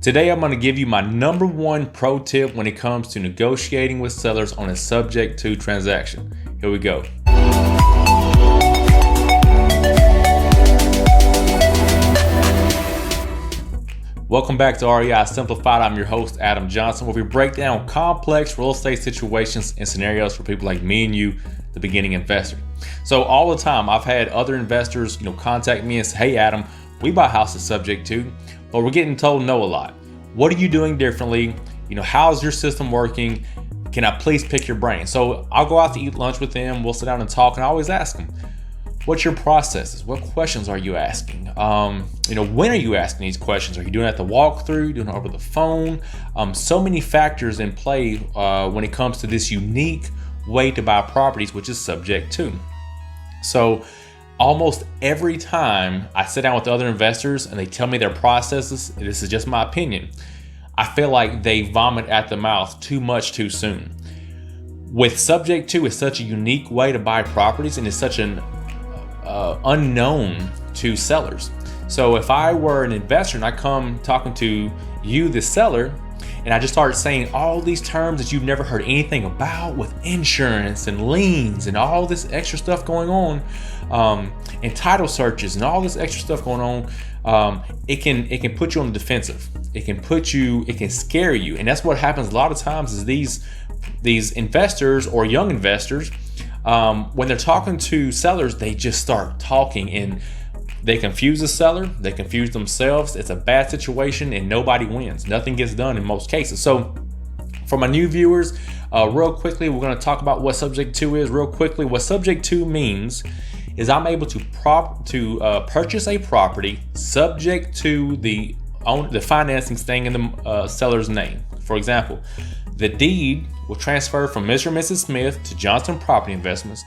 Today, I'm going to give you my number one pro tip when it comes to negotiating with sellers on a subject to transaction. Here we go. Welcome back to REI Simplified. I'm your host, Adam Johnson, where we break down complex real estate situations and scenarios for people like me and you, the beginning investor. So all the time, I've had other investors, contact me and say, "Hey, Adam, we buy houses subject to, but we're getting told no a lot. What are you doing differently? How's your system working? Can I please pick your brain?" So I'll go out to eat lunch with them. We'll sit down and talk, and I always ask them, what's your processes? What questions are you asking? When are you asking these questions? Are you doing it at the walkthrough, doing it over the phone? So many factors in play when it comes to this unique way to buy properties, which is subject to. So almost every time I sit down with other investors and they tell me their processes, this is just my opinion, I feel like they vomit at the mouth too much too soon. With subject to, it's such a unique way to buy properties and it's such an unknown to sellers. So if I were an investor and I come talking to you, the seller, and I just started saying all these terms that you've never heard anything about with insurance and liens and all this extra stuff going on, and title searches and all this extra stuff going on, it can put you on the defensive. It can scare you. And that's what happens a lot of times is these investors or young investors, when they're talking to sellers, they just start talking and they confuse the seller, they confuse themselves. It's a bad situation and nobody wins. Nothing gets done in most cases. So for my new viewers, real quickly, we're going to talk about what subject to is real quickly. What subject to means is I'm able to purchase a property subject to the financing staying in the seller's name. For example, the deed will transfer from Mr. and Mrs. Smith to Johnson Property Investments.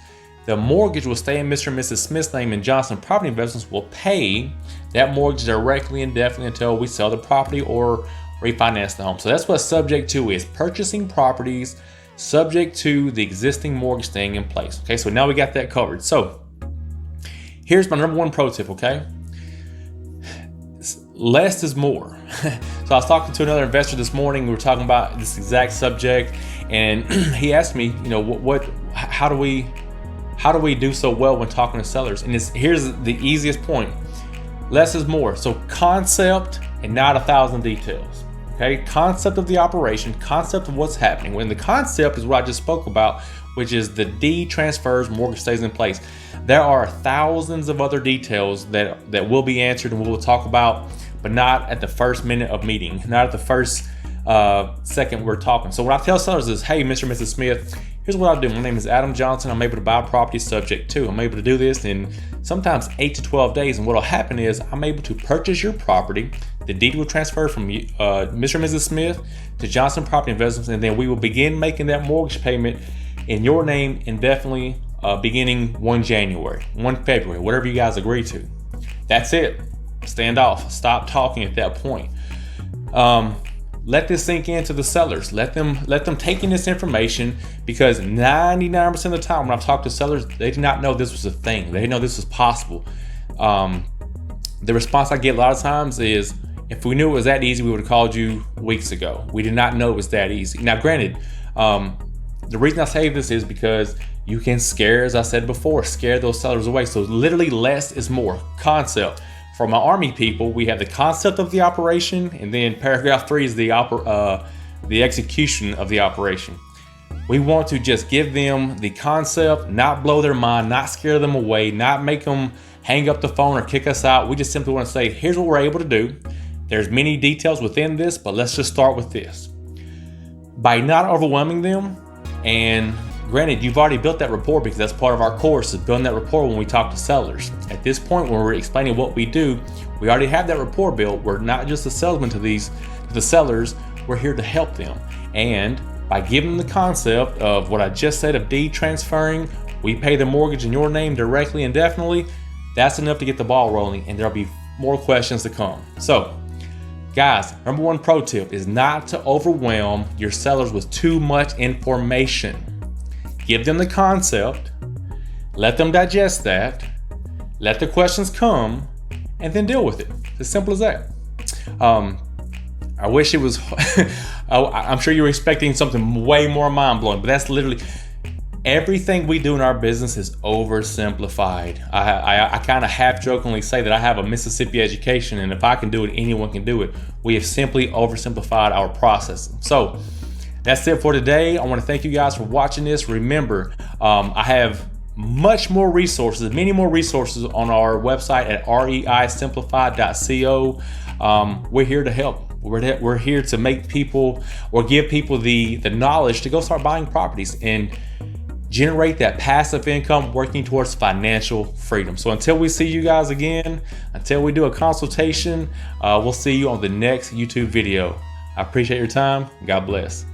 The mortgage will stay in Mr. and Mrs. Smith's name, and Johnson Property Investments will pay that mortgage directly and indefinitely until we sell the property or refinance the home. So that's what subject to is, purchasing properties subject to the existing mortgage staying in place. Okay, so now we got that covered. So here's my number one pro tip, okay? Less is more. So I was talking to another investor this morning. We were talking about this exact subject, and he asked me, how do we do so well when talking to sellers? And here's the easiest point: less is more. So concept and not 1,000 details. Okay, concept of the operation, concept of what's happening. When the concept is what I just spoke about, which is the deed transfers, mortgage stays in place. There are thousands of other details that will be answered and we will talk about, but not at the first minute of meeting, not at the first second we're talking. So what I tell sellers is, "Hey, Mr. and Mrs. Smith, here's what I do. My name is Adam Johnson. I'm able to buy properties subject to. I'm able to do this in sometimes 8 to 12 days. And what will happen is I'm able to purchase your property. The deed will transfer from Mr. and Mrs. Smith to Johnson Property Investments, and then we will begin making that mortgage payment in your name indefinitely, beginning 1 January, 1 February, whatever you guys agree to." That's it. Stand off. Stop talking at that point. Let this sink into the sellers. Let them take in this information, because 99% of the time when I've talked to sellers, they did not know this was a thing. They didn't know this was possible. The response I get a lot of times is, "If we knew it was that easy, we would have called you weeks ago. We did not know it was that easy." Now, granted, the reason I say this is because you can as I said before, scare those sellers away. So literally less is more. Concept. For my Army people, we have the concept of the operation, and then paragraph 3 is the execution of the operation. We want to just give them the concept, not blow their mind, not scare them away, not make them hang up the phone or kick us out. We just simply want to say, here's what we're able to do. There's many details within this, but let's just start with this. By not overwhelming them, and granted, you've already built that rapport, because that's part of our course, is building that rapport when we talk to sellers. At this point, when we're explaining what we do, we already have that rapport built. We're not just a salesman to the sellers. We're here to help them. And by giving them the concept of what I just said of deed transferring, we pay the mortgage in your name directly and indefinitely, that's enough to get the ball rolling, and there'll be more questions to come. So, guys, number one pro tip is not to overwhelm your sellers with too much information. Give them the concept, let them digest that, let the questions come, and then deal with it. It's as simple as that. I wish it was, I'm sure you were expecting something way more mind-blowing, but that's literally, everything we do in our business is oversimplified. I kind of half-jokingly say that I have a Mississippi education, and if I can do it, anyone can do it. We have simply oversimplified our process. So that's it for today. I want to thank you guys for watching this. Remember, I have many more resources on our website at reisimplified.co. We're here to help. We're here to make people, or give people the knowledge to go start buying properties and generate that passive income, working towards financial freedom. So until we see you guys again, until we do a consultation, we'll see you on the next YouTube video. I appreciate your time. God bless.